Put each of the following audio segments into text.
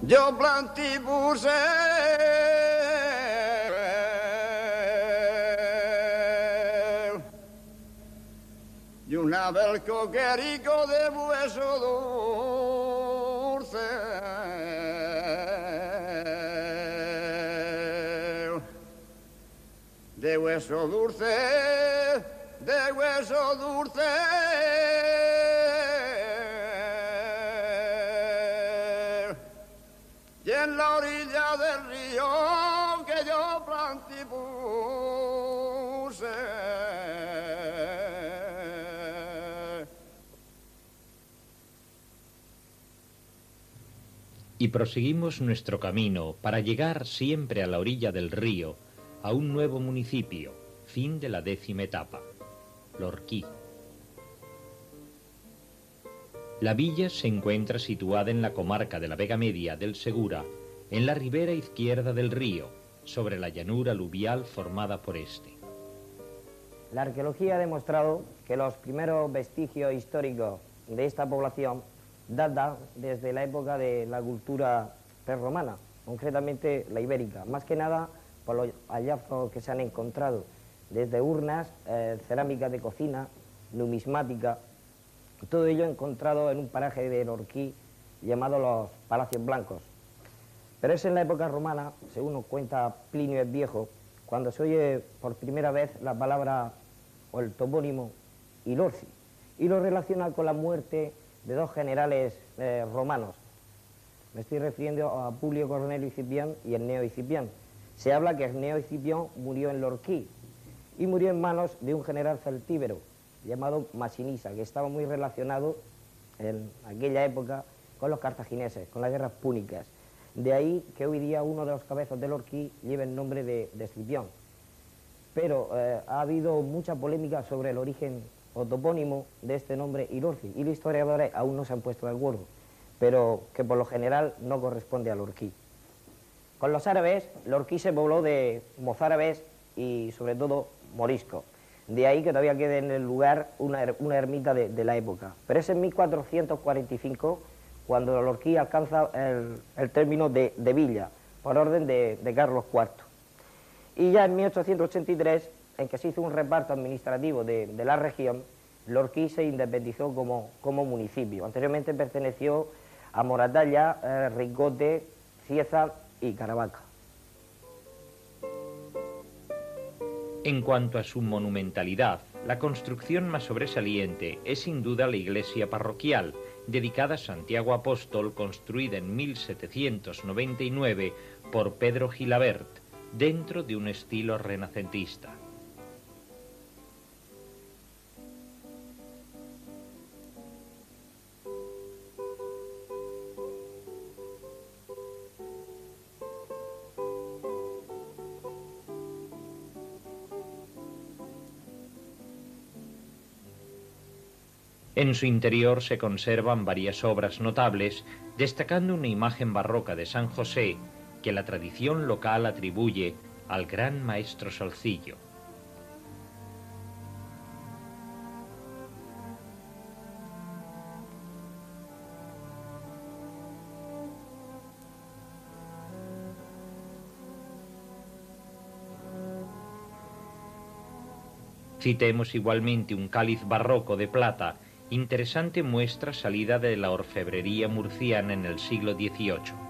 yo plantipuse y una vez coquerico de hueso dulce, de hueso dulce, de hueso dulce. Y en la orilla del río que yo plantipuse, y proseguimos nuestro camino para llegar siempre a la orilla del río, a un nuevo municipio, fin de la 10ª etapa, Lorquí. La villa se encuentra situada en la comarca de la Vega Media del Segura, en la ribera izquierda del río, sobre la llanura aluvial formada por este. La arqueología ha demostrado que los primeros vestigios históricos de esta población datan desde la época de la cultura prerromana, concretamente la ibérica, más que nada por los hallazgos que se han encontrado, desde urnas, cerámica de cocina, numismática, todo ello encontrado en un paraje de Lorquí llamado los Palacios Blancos. Pero es en la época romana, según nos cuenta Plinio el Viejo, cuando se oye por primera vez la palabra o el topónimo Ilorci, y lo relaciona con la muerte de dos generales romanos. Me estoy refiriendo a Publio Cornelio Escipión y Enneo Escipión. Se habla que Enneo Escipión murió en Lorquí y murió en manos de un general celtíbero llamado Masinisa, que estaba muy relacionado en aquella época con los cartagineses, con las guerras púnicas. De ahí que hoy día uno de los cabezas de Lorquí lleva el nombre de Escipión. Pero ha habido mucha polémica sobre el origen o topónimo de este nombre Ilorci, y los historiadores aún no se han puesto de acuerdo, pero que por lo general no corresponde a Lorquí. Con los árabes, Lorquí se pobló de mozárabes y sobre todo moriscos. De ahí que todavía quede en el lugar una ermita de la época. Pero es en 1445 cuando Lorquí alcanza el término de villa, por orden de Carlos IV. Y ya en 1883, en que se hizo un reparto administrativo de la región, Lorquí se independizó como municipio. Anteriormente perteneció a Moratalla, Ricote, Cieza y Caravaca. En cuanto a su monumentalidad, la construcción más sobresaliente es sin duda la iglesia parroquial, dedicada a Santiago Apóstol, construida en 1799 por Pedro Gilabert, dentro de un estilo renacentista. En su interior se conservan varias obras notables, destacando una imagen barroca de San José que la tradición local atribuye al gran maestro Salcillo. Citemos igualmente un cáliz barroco de plata, interesante muestra salida de la orfebrería murciana en el siglo XVIII.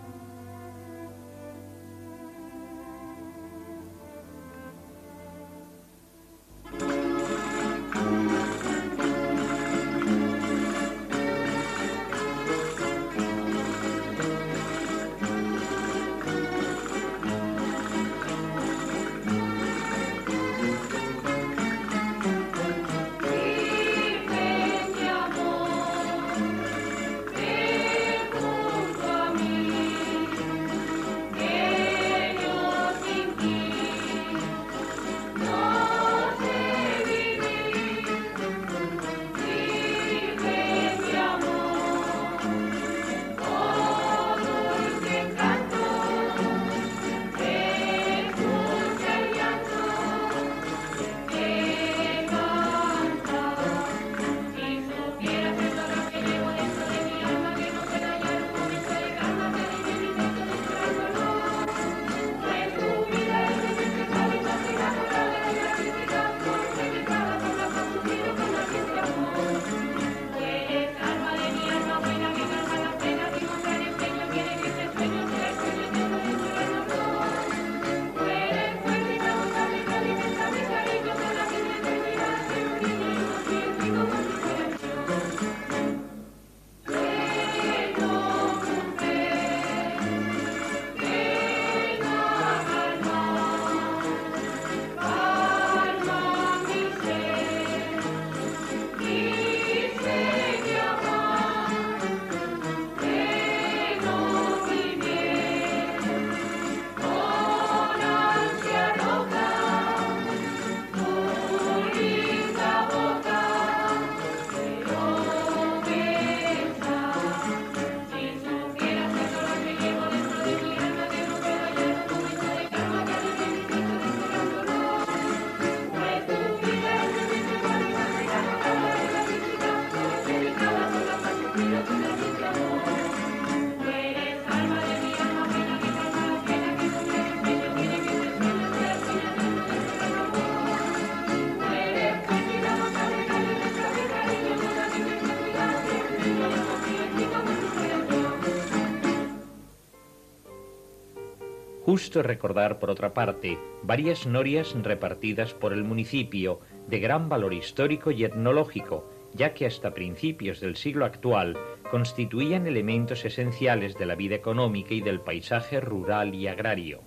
Justo recordar, por otra parte, varias norias repartidas por el municipio, de gran valor histórico y etnológico, ya que hasta principios del siglo actual constituían elementos esenciales de la vida económica y del paisaje rural y agrario.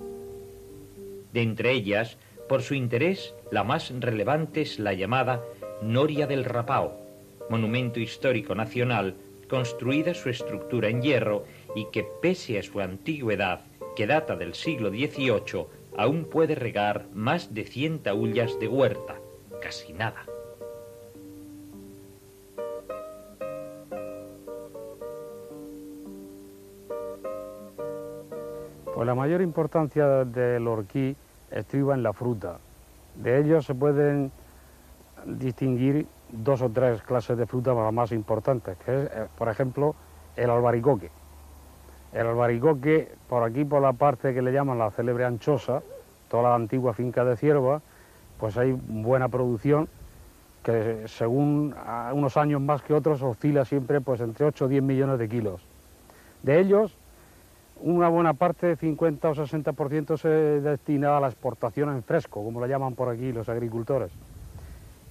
De entre ellas, por su interés, la más relevante es la llamada Noria del Rapao, monumento histórico nacional, construida su estructura en hierro y que, pese a su antigüedad, que data del siglo XVIII, aún puede regar más de 100 taullas de huerta, casi nada. Pues la mayor importancia del orquí estriba en la fruta. De ellos se pueden distinguir 2 o 3 clases de fruta más importantes, que es, por ejemplo, el albaricoque. El albaricoque, por aquí, por la parte que le llaman la célebre anchosa, toda la antigua finca de cierva, pues hay buena producción, que según unos años más que otros oscila siempre pues entre 8 o 10 millones de kilos. De ellos, una buena parte, 50 o 60%, se destina a la exportación en fresco, como la llaman por aquí los agricultores.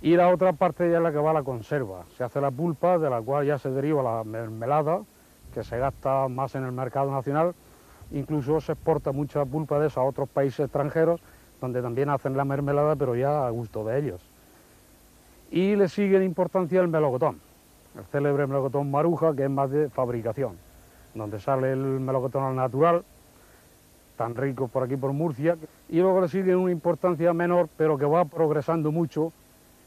Y la otra parte ya es la que va a la conserva. Se hace la pulpa, de la cual ya se deriva la mermelada, que se gasta más en el mercado nacional. Incluso se exporta mucha pulpa de esa a otros países extranjeros, donde también hacen la mermelada, pero ya a gusto de ellos. Y le sigue en importancia el melocotón, el célebre melocotón Maruja, que es más de fabricación, donde sale el melocotón al natural, tan rico por aquí por Murcia. Y luego le sigue una importancia menor, pero que va progresando mucho,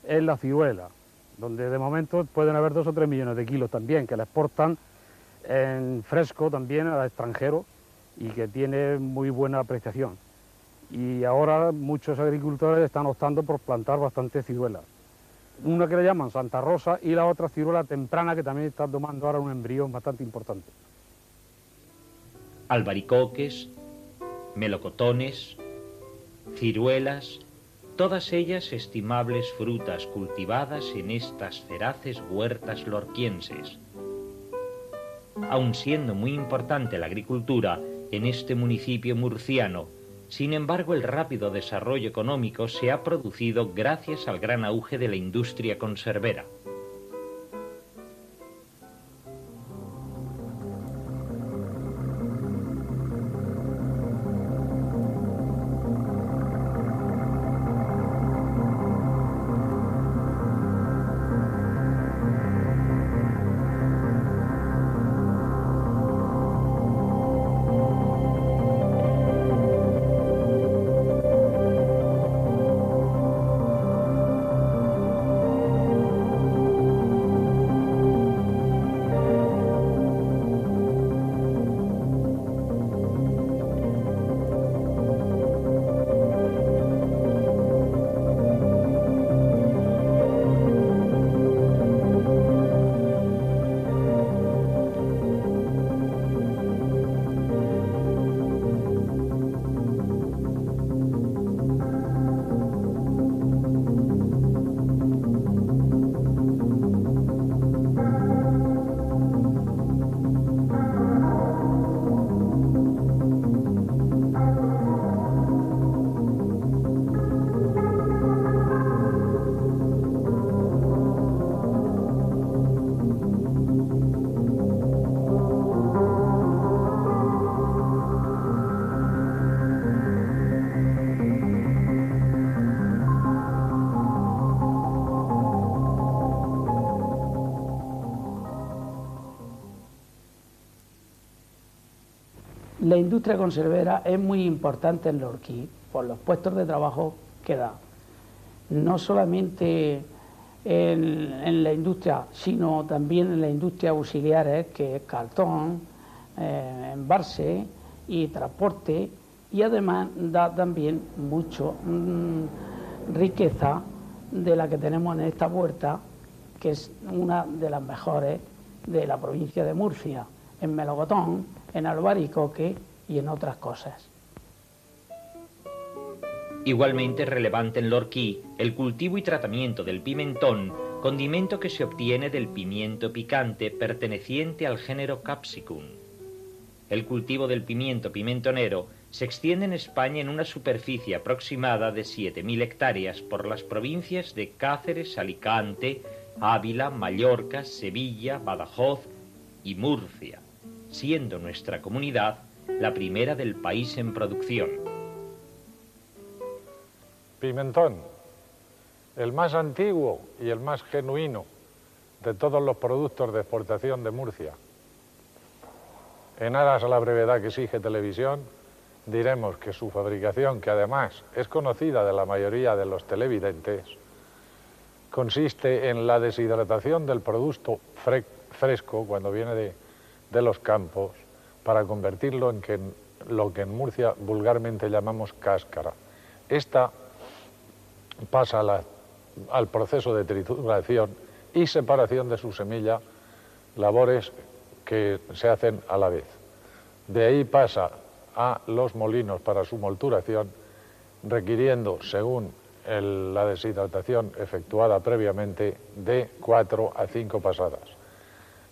es la ciruela, donde de momento pueden haber 2 o 3 millones de kilos también, que la exportan en fresco también al extranjero y que tiene muy buena apreciación. Y ahora muchos agricultores están optando por plantar bastante ciruela. Una que le llaman Santa Rosa y la otra ciruela temprana, que también está tomando ahora un embrión bastante importante. Albaricoques, melocotones, ciruelas, todas ellas estimables frutas cultivadas en estas feraces huertas lorquienses. Aun siendo muy importante la agricultura en este municipio murciano, sin embargo el rápido desarrollo económico se ha producido gracias al gran auge de la industria conservera. La industria conservera es muy importante en Lorquí por los puestos de trabajo que da. No solamente en la industria, sino también en la industria auxiliares, que es cartón, embalse y transporte, y además da también mucho riqueza de la que tenemos en esta huerta, que es una de las mejores de la provincia de Murcia, en melocotón, en albaricoque y en otras cosas. Igualmente relevante en Lorquí el cultivo y tratamiento del pimentón, condimento que se obtiene del pimiento picante perteneciente al género Capsicum. El cultivo del pimiento pimentonero se extiende en España en una superficie aproximada de 7.000 hectáreas por las provincias de Cáceres, Alicante, Ávila, Mallorca, Sevilla, Badajoz y Murcia, siendo nuestra comunidad la primera del país en producción. Pimentón, el más antiguo y el más genuino de todos los productos de exportación de Murcia. En aras a la brevedad que exige televisión, diremos que su fabricación, que además es conocida de la mayoría de los televidentes, consiste en la deshidratación del producto fresco cuando viene de los campos para convertirlo en lo que en Murcia vulgarmente llamamos cáscara. Esta pasa al proceso de trituración y separación de su semilla, labores que se hacen a la vez. De ahí pasa a los molinos para su molturación, requiriendo, según la deshidratación efectuada previamente, de 4 a 5 pasadas.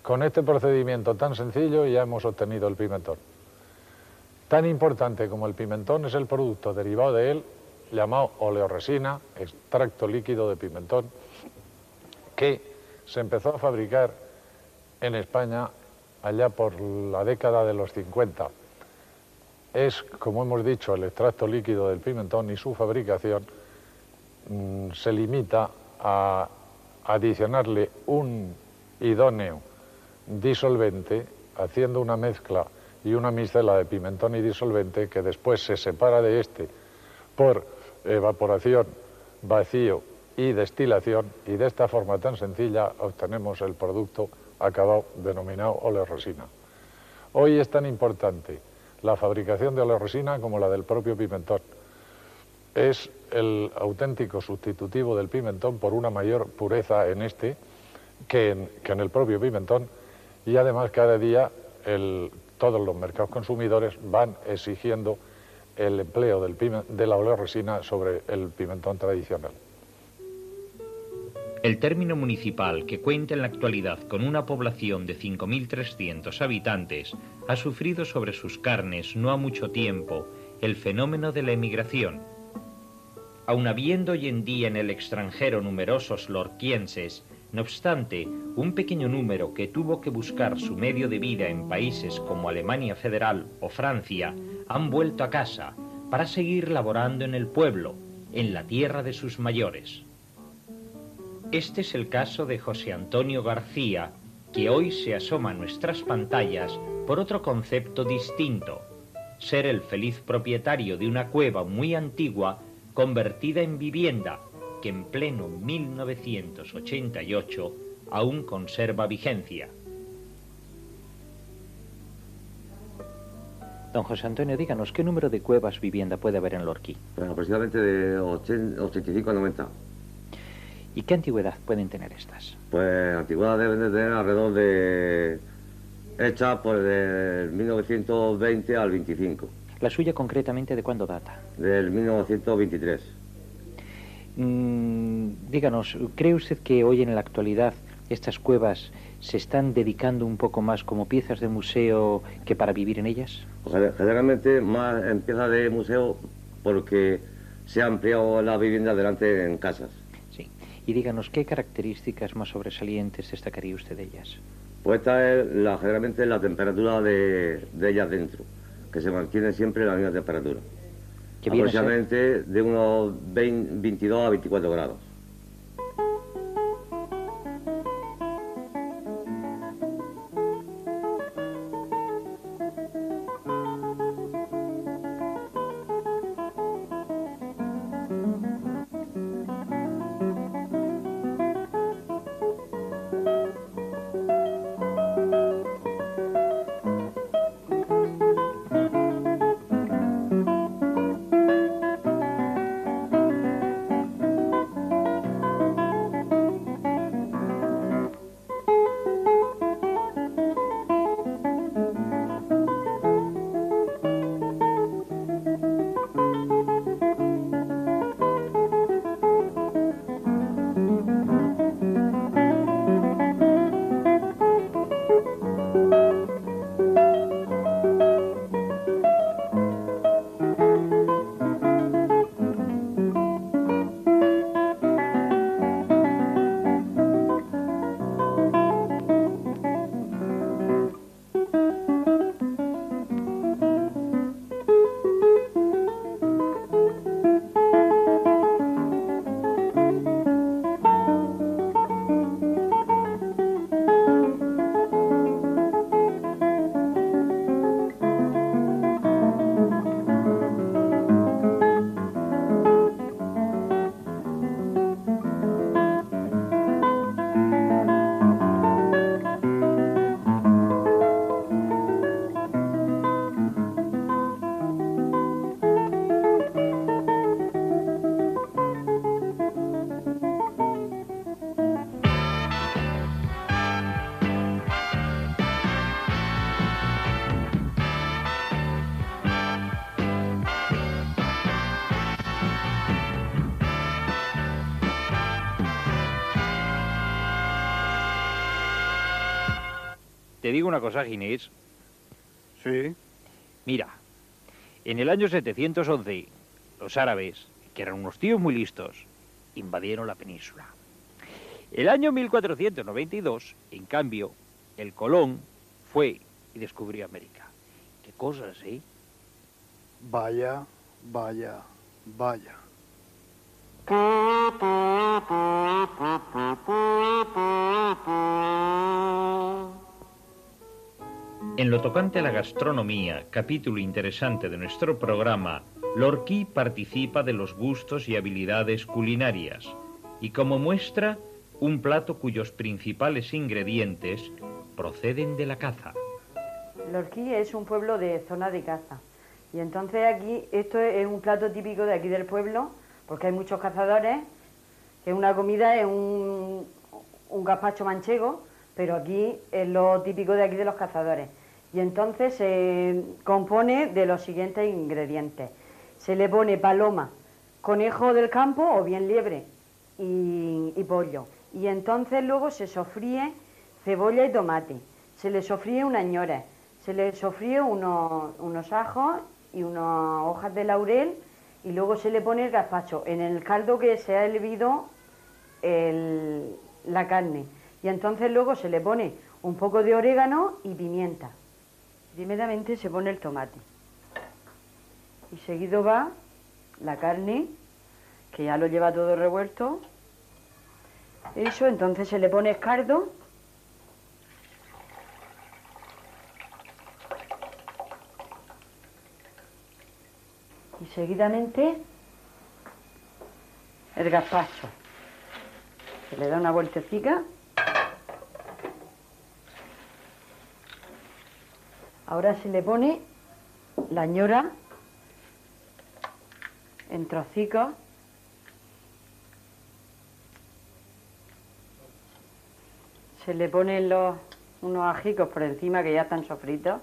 Con este procedimiento tan sencillo ya hemos obtenido el pimentón. Tan importante como el pimentón es el producto derivado de él, llamado oleoresina, extracto líquido de pimentón, que se empezó a fabricar en España allá por la década de los 50. Es, como hemos dicho, el extracto líquido del pimentón y su fabricación se limita a adicionarle un idóneo disolvente, haciendo una mezcla y una mixela de pimentón y disolvente que después se separa de este por evaporación, vacío y destilación, y de esta forma tan sencilla obtenemos el producto acabado denominado oleoresina. Hoy es tan importante la fabricación de oleoresina como la del propio pimentón. Es el auténtico sustitutivo del pimentón por una mayor pureza en este que en el propio pimentón, y además cada día todos los mercados consumidores van exigiendo el empleo de la oleoresina sobre el pimentón tradicional. El término municipal, que cuenta en la actualidad con una población de 5.300 habitantes, ha sufrido sobre sus carnes no ha mucho tiempo el fenómeno de la emigración. Aun habiendo hoy en día en el extranjero numerosos lorquienses, no obstante, un pequeño número que tuvo que buscar su medio de vida en países como Alemania Federal o Francia, han vuelto a casa para seguir laborando en el pueblo, en la tierra de sus mayores. Este es el caso de José Antonio García, que hoy se asoma a nuestras pantallas por otro concepto distinto: ser el feliz propietario de una cueva muy antigua convertida en vivienda, que en pleno 1988 aún conserva vigencia. Don José Antonio, díganos, ¿qué número de cuevas vivienda puede haber en Lorquí? Pues aproximadamente de 85 a 90. ¿Y qué antigüedad pueden tener estas? Pues antigüedad deben de tener alrededor de... hecha pues del 1920 al 25. ¿La suya concretamente de cuándo data? Del 1923. Díganos, ¿cree usted que hoy en la actualidad estas cuevas se están dedicando un poco más como piezas de museo que para vivir en ellas? Pues generalmente más en piezas de museo porque se ha ampliado la vivienda delante en casas. Sí. Y díganos, ¿qué características más sobresalientes destacaría usted de ellas? Pues esta es generalmente la temperatura de ellas dentro, que se mantiene siempre la misma temperatura. Aproximadamente de unos 22 a 24 grados. te digo una cosa, Ginés. Sí. Mira, en el año 711, los árabes, que eran unos tíos muy listos, invadieron la península. El año 1492, en cambio, el Colón fue y descubrió América. Qué cosas, ¿eh? Vaya, vaya, vaya. En lo tocante a la gastronomía, capítulo interesante de nuestro programa, Lorquí participa de los gustos y habilidades culinarias, y como muestra, un plato cuyos principales ingredientes proceden de la caza. Lorquí es un pueblo de zona de caza, y entonces aquí, esto es un plato típico de aquí del pueblo, porque hay muchos cazadores, que una comida es un gazpacho manchego, pero aquí es lo típico de aquí de los cazadores. Y entonces se compone de los siguientes ingredientes. Se le pone paloma, conejo del campo o bien liebre y pollo. Y entonces luego se sofríe cebolla y tomate. Se le sofríe unas ñoras, se le sofríe unos ajos y unas hojas de laurel y luego se le pone el gazpacho en el caldo que se ha hervido la carne. Y entonces luego se le pone un poco de orégano y pimienta. Primeramente se pone el tomate y seguido va la carne, que ya lo lleva todo revuelto. Eso, entonces se le pone escardo y seguidamente el gazpacho. Se le da una vueltecita. Ahora se le pone la ñora en trocicos. Se le ponen unos ajicos por encima que ya están sofritos.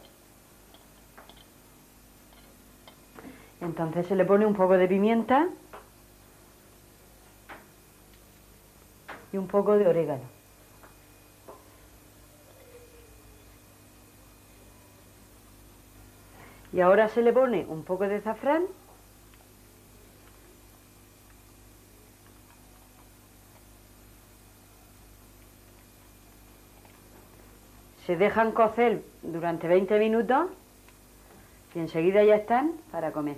Entonces se le pone un poco de pimienta y un poco de orégano. Y ahora se le pone un poco de azafrán se dejan cocer durante 20 minutos y enseguida ya están para comer.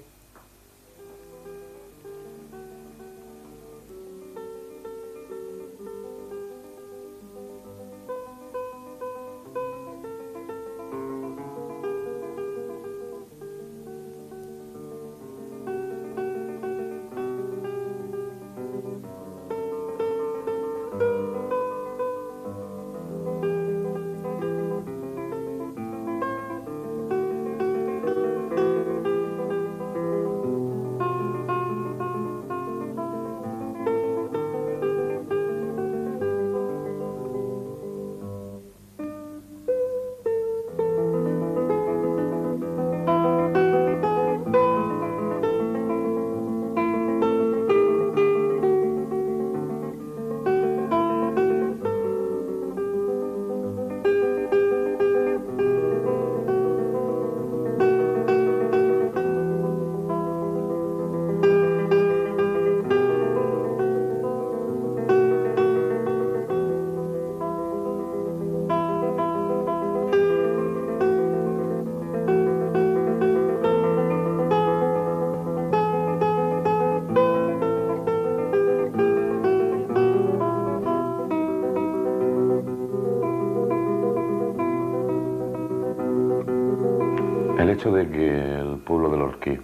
El hecho de que el pueblo de Lorquí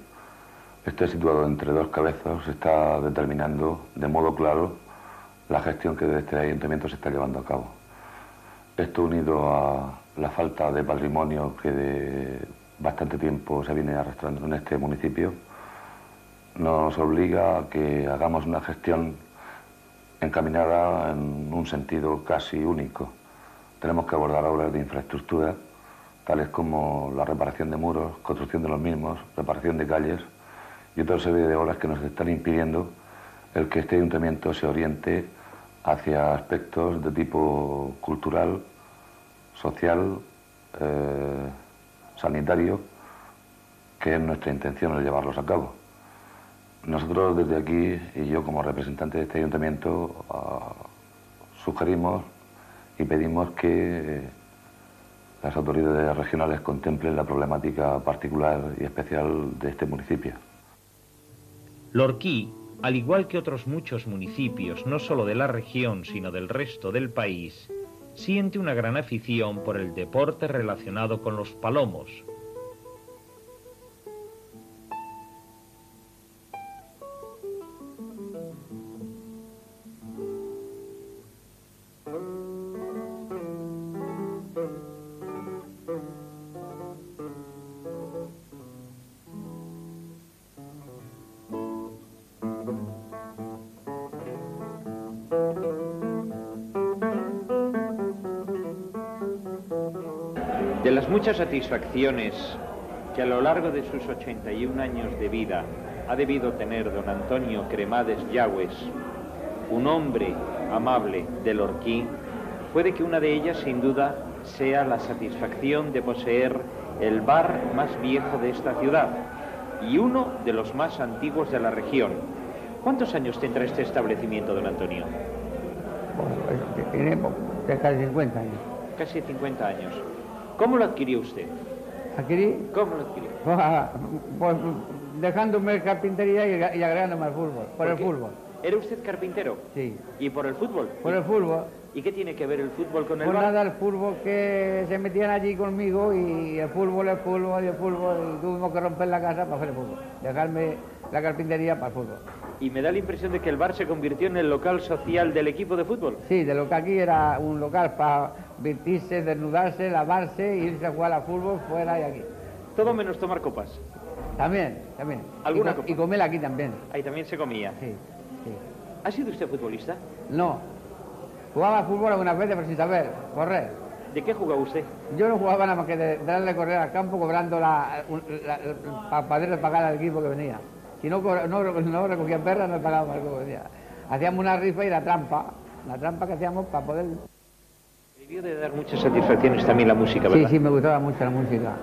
esté situado entre dos cabezas está determinando de modo claro la gestión que desde este ayuntamiento se está llevando a cabo. Esto unido a la falta de patrimonio que de bastante tiempo se viene arrastrando en este municipio, nos obliga a que hagamos una gestión encaminada en un sentido casi único. Tenemos que abordar obras de infraestructura, tales como la reparación de muros, construcción de los mismos, reparación de calles y otra serie de obras que nos están impidiendo el que este ayuntamiento se oriente hacia aspectos de tipo cultural, social sanitarios, que es nuestra intención el llevarlos a cabo. Nosotros desde aquí, y yo como representante de este ayuntamiento, sugerimos y pedimos que las autoridades regionales contemplen la problemática particular y especial de este municipio. Lorquí, al igual que otros muchos municipios, no solo de la región, sino del resto del país, siente una gran afición por el deporte relacionado con los palomos. De las muchas satisfacciones que a lo largo de sus 81 años de vida ha debido tener don Antonio Cremades Yagües, un hombre amable de Lorquí, puede que una de ellas sin duda sea la satisfacción de poseer el bar más viejo de esta ciudad y uno de los más antiguos de la región. ¿Cuántos años tendrá este establecimiento, don Antonio? Pues, tiene casi 50 años. Casi 50 años. ¿Cómo lo adquirió usted? ¿Adquirí? ¿Cómo lo adquirió? Pues dejándome carpintería y agregándome al fútbol, por el fútbol. ¿Era usted carpintero? Sí. ¿Y por el fútbol? Por el fútbol. ¿Y qué tiene que ver el fútbol con el Pues bar? nada, el fútbol que se metían allí conmigo y el fútbol, y tuvimos que romper la casa para hacer el fútbol. Dejarme la carpintería para el fútbol. Y me da la impresión de que el bar se convirtió en el local social del equipo de fútbol. Sí, de lo que aquí era un local para vestirse, desnudarse, lavarse, irse a jugar al fútbol fuera y aquí. Todo menos tomar copas. También. ¿Alguna copa? Y comer aquí también. Ahí también se comía. Sí. ¿Ha sido usted futbolista? No. Jugaba al fútbol algunas veces, pero sin saber correr. ¿De qué jugaba usted? Yo no jugaba nada más que de darle correr al campo cobrando para poder pagar al equipo que venía. Si no recogían perras, no pagaban al equipo que venía. Hacíamos una rifa y la trampa que hacíamos para poder... Debió de dar muchas satisfacciones también la música, ¿verdad? Sí, me gustaba mucho la música.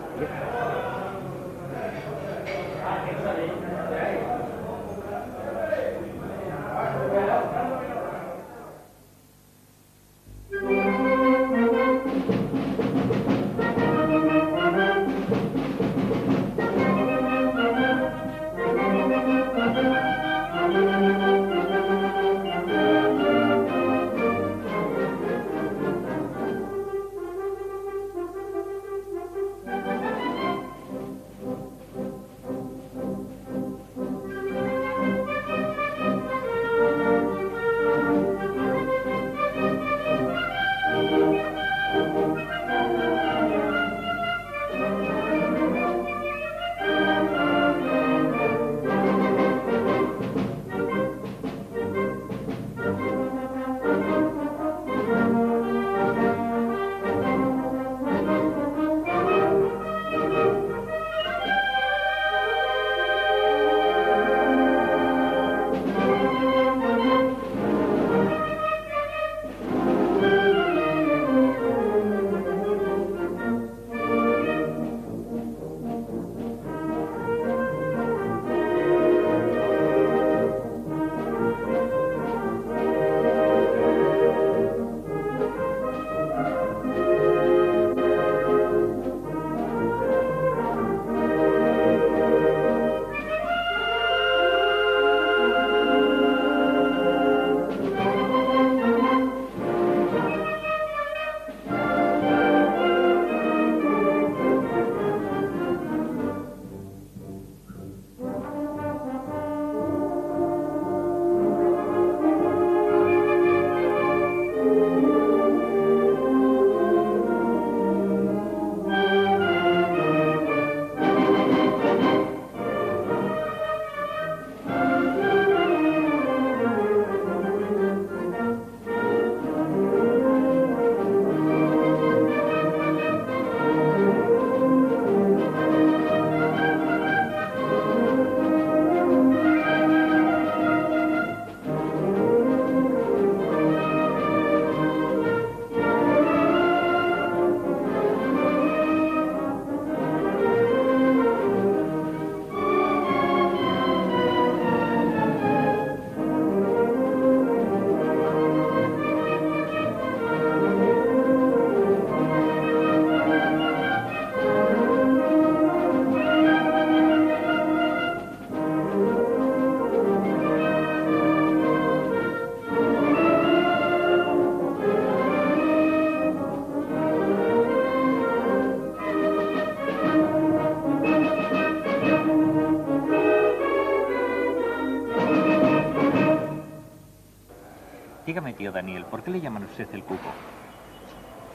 tío Daniel. ¿Por qué le llaman a usted el cuco?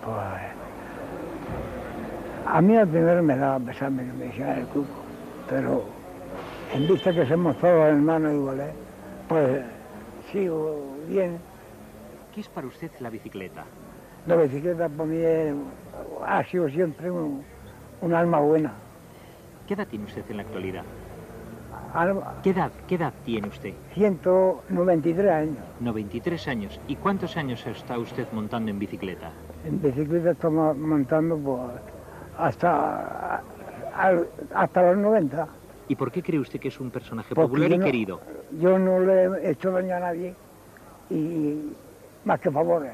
Pues, a mí al primero me daba pesar que me dijeran el cuco, pero en vista que somos todos hermanos iguales, pues sigo bien. ¿Qué es para usted la bicicleta? La bicicleta para mí ha sido siempre un alma buena. ¿Qué edad tiene usted en la actualidad? Alma, ¿Qué edad tiene usted? 193 años. 93 años. ¿Y cuántos años está usted montando en bicicleta? En bicicleta estamos montando pues, hasta los 90. ¿Y por qué cree usted que es un personaje Porque popular y querido? Yo no le he hecho daño a nadie, y más que favores.